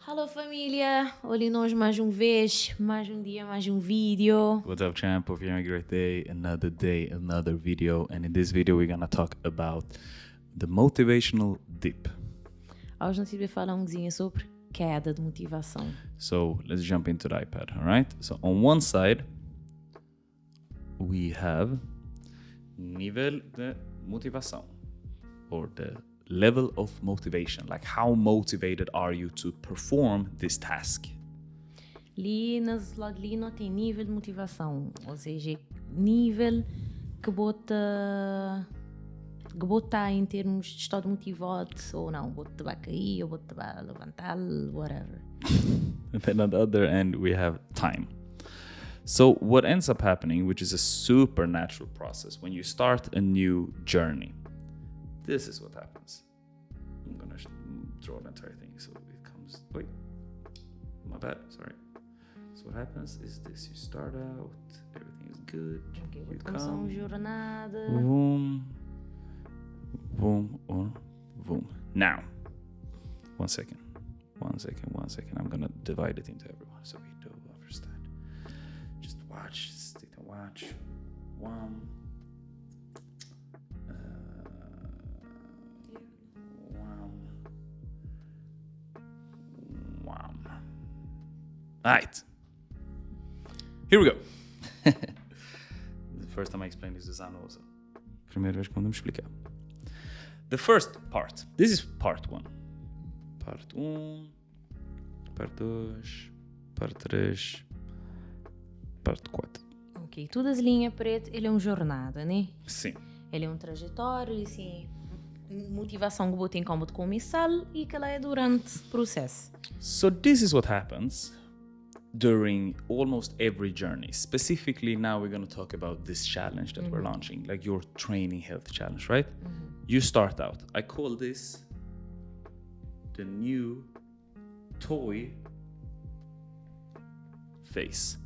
Hello família, olhem nós mais vez, mais dia, mais vídeo. What's up, champ? Hope you're having a great day, another video. And in this video, we're gonna talk about the motivational dip. Hoje nós vamos falar sobre queda de motivação. So let's jump into the iPad, all right? So on one side, we have nível de motivação, or the level of motivation. Like, how motivated are you to perform this task? Ali não tem nível de motivação, ou seja, nível que bota em termos de estado motivado ou não, bota vai cair ou bota vai levantar, whatever. And then on the other end, we have time. So what ends up happening, which is a supernatural process, when you start a new journey, this is what happens. I'm gonna draw the entire thing so it comes. Wait, my bad. Sorry. So what happens is this: you start out, everything is good. Okay, You começar uma jornada. Boom, boom, or boom. Now, one second. I'm gonna divide it into everyone so we do understand. Just watch, stay to watch. One. Right. Here we go. The first time I explained this to Zano also. Primeira vez que vamos explicar. The first part. This is part 1. Parte 1. Parte 2. Parte 3. Parte 4. Ok, todas as linhas pretas, ele é uma jornada, né? Sim. Ele é um trajetório, assim, motivação que botem como de começar e que ela é durante o processo. So this is what happens during almost every journey. Specifically, now we're going to talk about this challenge that we're launching, like your training health challenge, right? You start out. I call this the new toy phase.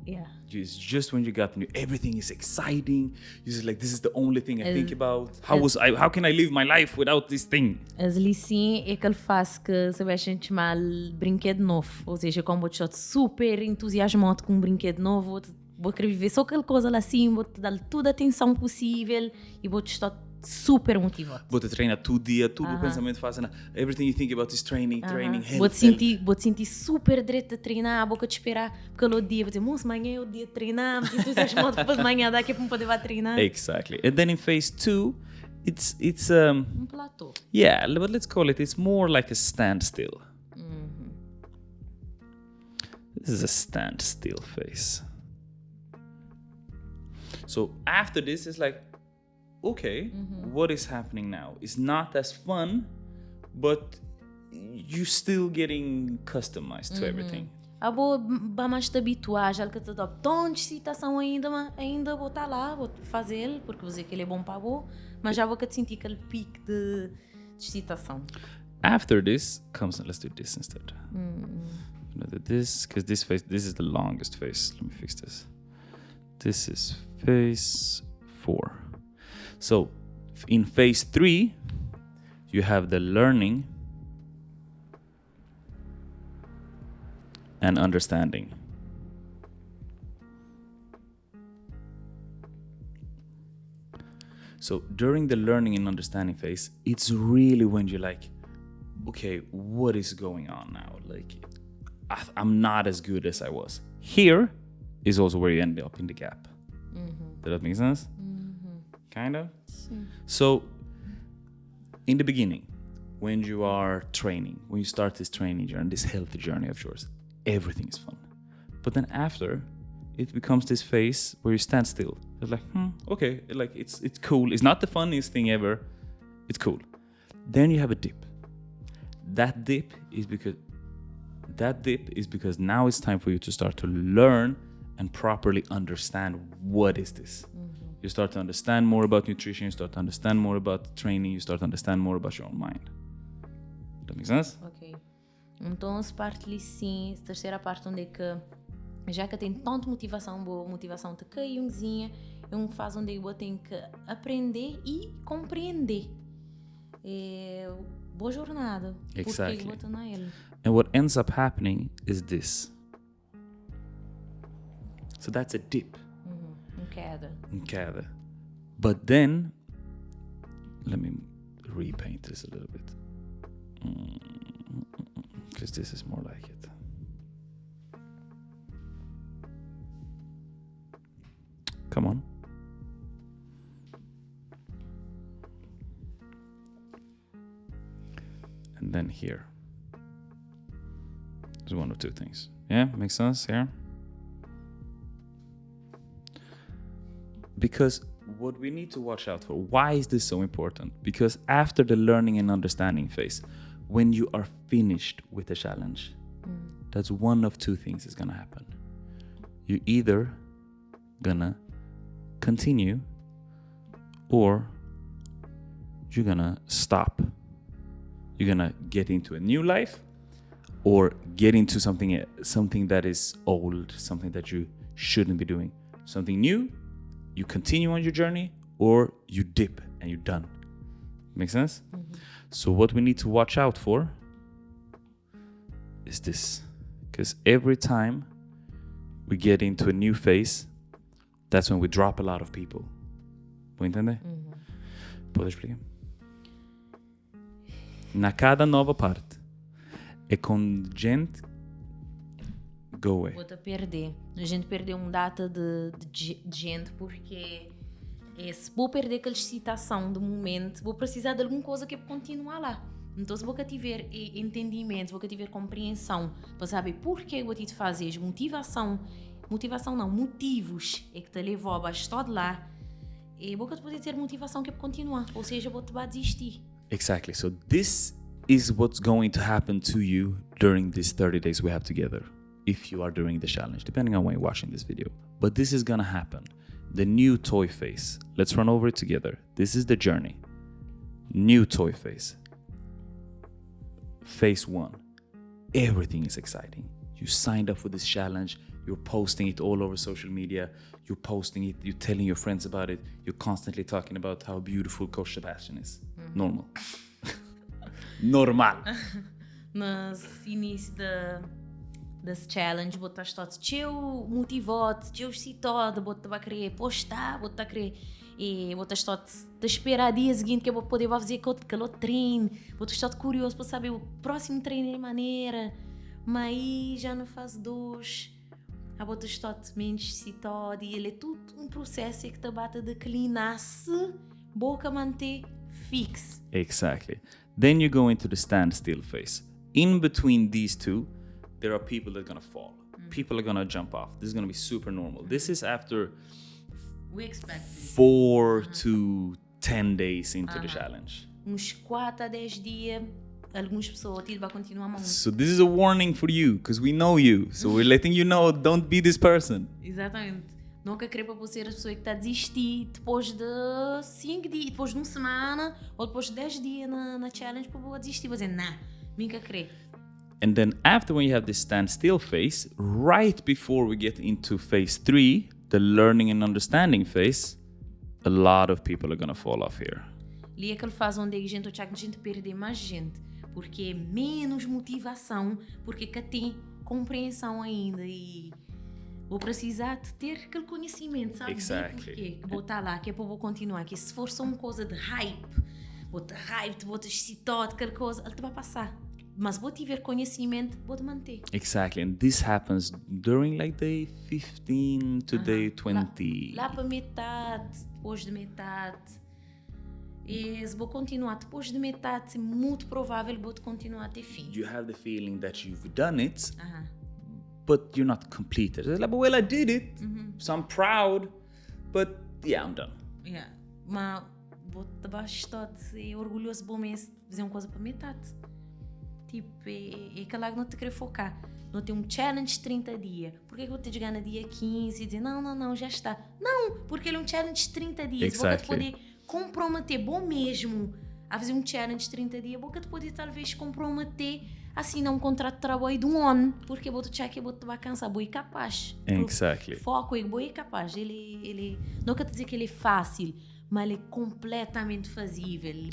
Yeah. It's just when you got new, everything is exciting. You're just like, this is the only thing I think about. How can I live my life without this thing? As ali sim é aquele fase que se vai chamar brinquedo novo. Ou seja, como vou estar super entusiasmado com um brinquedo novo, vou querer viver só aquela coisa lá assim, vou te dar toda a atenção possível e vou estar super motivado. Vou te treinar todo dia, todo o pensamento faz, everything you think about is training, health. Vou te sentir super direito a treinar, a boca de esperar, porque no dia vou dizer, moço, amanhã é o dia de treinar, me entusiasmado para amanhã daqui para poder vai treinar. Exactly. And then in phase 2, it's platô. Yeah, but let's call it's more like a standstill. This is a standstill phase. So after this is like, okay, what is happening now? It's not as fun, but you're still getting customized to everything. Vou mais te habituar, já que te dá tanta excitação ainda vou estar lá, vou fazer, porque vou dizer que ele é bom para vou, mas já vou te sentir aquele pico de excitação. After this comes, let's do this instead. This, because this is the longest phase. Let me fix this. This is phase 4. So, in phase 3, you have the learning and understanding. So, during the learning and understanding phase, it's really when you're like, okay, what is going on now? Like, I'm not as good as I was. Here is also where you end up in the gap. Does that make sense? Kind of. So, in the beginning, when you are training, when you start this training journey, this healthy journey of yours, everything is fun. But then after, it becomes this phase where you stand still. It's like, okay, like it's cool. It's not the funniest thing ever. It's cool. Then you have a dip. That dip is because now it's time for you to start to learn and properly understand what is this. You start to understand more about nutrition, you start to understand more about training, you start to understand more about your own mind. That makes sense? Ok. Então, essa parte ali sim, a terceira parte onde é que, já que tem tanta motivação, boa motivação de cair é uma fase onde eu tenho que aprender e compreender. Boa jornada. Exactly. Porque eu vou tornar ele. And what ends up happening is this. So that's a dip. Queda. But then, let me repaint this a little bit. Because this is more like it. Come on. And then here. There's one of two things. Yeah, makes sense here? Because what we need to watch out for, why is this so important? Because after the learning and understanding phase, when you are finished with the challenge, that's one of two things is gonna happen. You're either gonna continue or you're gonna stop. You're gonna get into a new life or get into something that is old, something that you shouldn't be doing. Something new, you continue on your journey, or you dip and you're done. Make sense? So what we need to watch out for is this. Because every time we get into a new phase, that's when we drop a lot of people. Puoi entender? Pode explicar? Na cada nova parte é com gente go away. Vou-te perder. A gente perdeu data de gente porque se vou perder aquela excitação do momento, vou precisar de alguma coisa que continuar lá. Então se vou tiver entendimento, se vou tiver compreensão para saber por que eu vou te fazer motivação não, motivos é que te levou a estar lá e vou poder ter motivação que continuar, ou seja, vou te desistir. Exactly. So this is what's going to happen to you during these 30 days we have together. If you are doing the challenge, depending on when you're watching this video. But this is gonna happen. The new toy phase. Let's run over it together. This is the journey. New toy phase. Phase 1. Everything is exciting. You signed up for this challenge. You're posting it all over social media. You're posting it. You're telling your friends about it. You're constantly talking about how beautiful Coach Sebastian is. Normal. Normal. No início desse challenge, vou estar teu motivado, teu excitado, vou estar a querer postar, vou estar a querer e vou estar a esperar dia seguinte que eu vou poder fazer aquele treino, vou estar curioso para saber o próximo treino de maneira, mas aí já na fase 2 a vou estar menos excitado e ele é tudo um processo que te bate de declinar-se, boca manter fixo. Exactly. Then you go into the standstill phase. In between these two, there are people that are going to fall. People are going to jump off. This is going to be super normal. This is after We expect 4 to 10 days into the challenge. Uns 4 a 10 dias, algumas pessoas vão continuar muito. So this is a warning for you, because we know you. So we're letting you know, don't be this person. Exatamente. Nunca creio para você a pessoa que está a desistir depois de 5 dias, depois de uma semana ou depois de 10 dias na challenge para eu desistir. Vou dizer, não, nunca creio. And then after when you have this standstill phase, right before we get into phase 3, the learning and understanding phase, a lot of people are going to fall off here. Ali é aquele fase onde a gente perde mais gente, porque é menos motivação, porque que tem compreensão ainda e vou precisar de ter aquele conhecimento, sabe? Exactly. Porquê? Que vou estar lá, que é para vou continuar, que se for só uma coisa de hype, vou te excitar, aquela coisa, ele te vai passar. Mas vou tiver conhecimento, vou te manter. Exactly, and this happens during like day 15 to day 20. Lá para metade, depois de metade. E se vou continuar depois de metade, é muito provável que vou continuar até fim. You have the feeling that you've done it, but you're not completed. It's like, well, I did it, so I'm proud, but yeah, I'm done. Yeah. Mas vou te bastar de orgulhoso bom mês de fazer uma coisa para metade. Tipo, é aquela que não te quer focar. Não tem um challenge de 30 dias. Por que eu vou te chegar no dia 15 e dizer, não, já está. Não, porque ele é um challenge de 30 dias. Exactly. Vou poder comprometer, bom mesmo, a fazer um challenge de 30 dias. Vou te poder talvez comprometer, assinar um contrato de trabalho de um ano. Porque vou te achar que vou te cansar, vou ir capaz. Exactly. Foco, vou ir capaz. Ele não quer dizer que ele é fácil, mas ele é completamente fazível.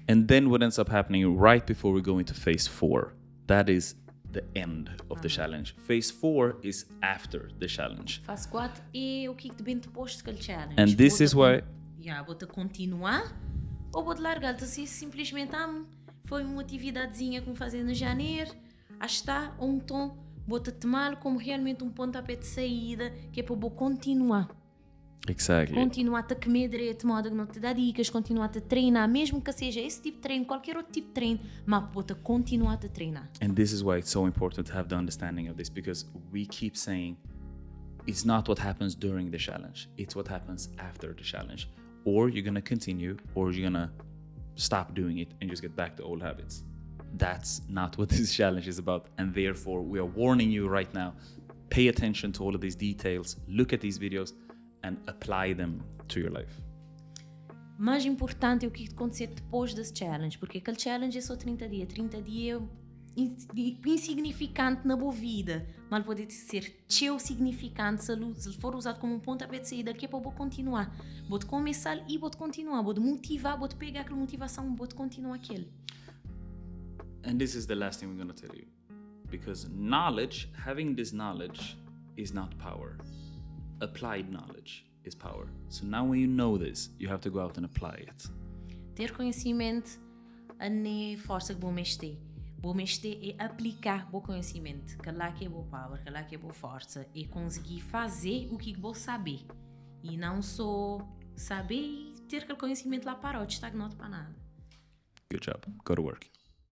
And then what ends up happening right before we go into phase 4, that is the end of the challenge. Phase 4 is after the challenge. Fase 4 é o que vem depois daquele challenge. And this is why... Vou-te continuar ou vou-te largar-te assim, simplesmente foi uma atividadezinha que me fazer no janeiro, está, ou então vou-te tomar como realmente um pontapé de saída, que é para eu continuar. Exactly. Continuar a comer direito, de modo que não te dá dicas, continuar a treinar, mesmo que seja esse tipo de treino, qualquer outro tipo de treino, mas vou-te continuar a treinar. And this is why it's so important to have the understanding of this, because we keep saying it's not what happens during the challenge, it's what happens after the challenge. Or you're gonna continue, or you're gonna stop doing it and just get back to old habits. That's not what this challenge is about, and therefore we are warning you right now. Pay attention to all of these details, look at these videos and apply them to your life. Mais importante é o que acontecer depois desse challenge, porque aquele challenge é só 30 dias. 30 dias é insignificante na boa vida, mas pode ser teu significante se for usado como um pontapé de saída, que é para eu continuar. Vou-te começar e vou-te continuar, vou-te motivar, vou-te pegar aquela motivação, vou-te continuar aquele. And this is the last thing we're going to tell you, because knowledge, having this knowledge is not power. Applied knowledge is power. So now when you know this, you have to go out and apply it. Ter conhecimento não é força que vou mexer. Vou mexer é aplicar o conhecimento. Que lá que é boa power, que lá que é boa força. É conseguir fazer o que vou saber. E não só saber e ter aquele conhecimento lá parado, estagnado para nada. Good job. Go to work.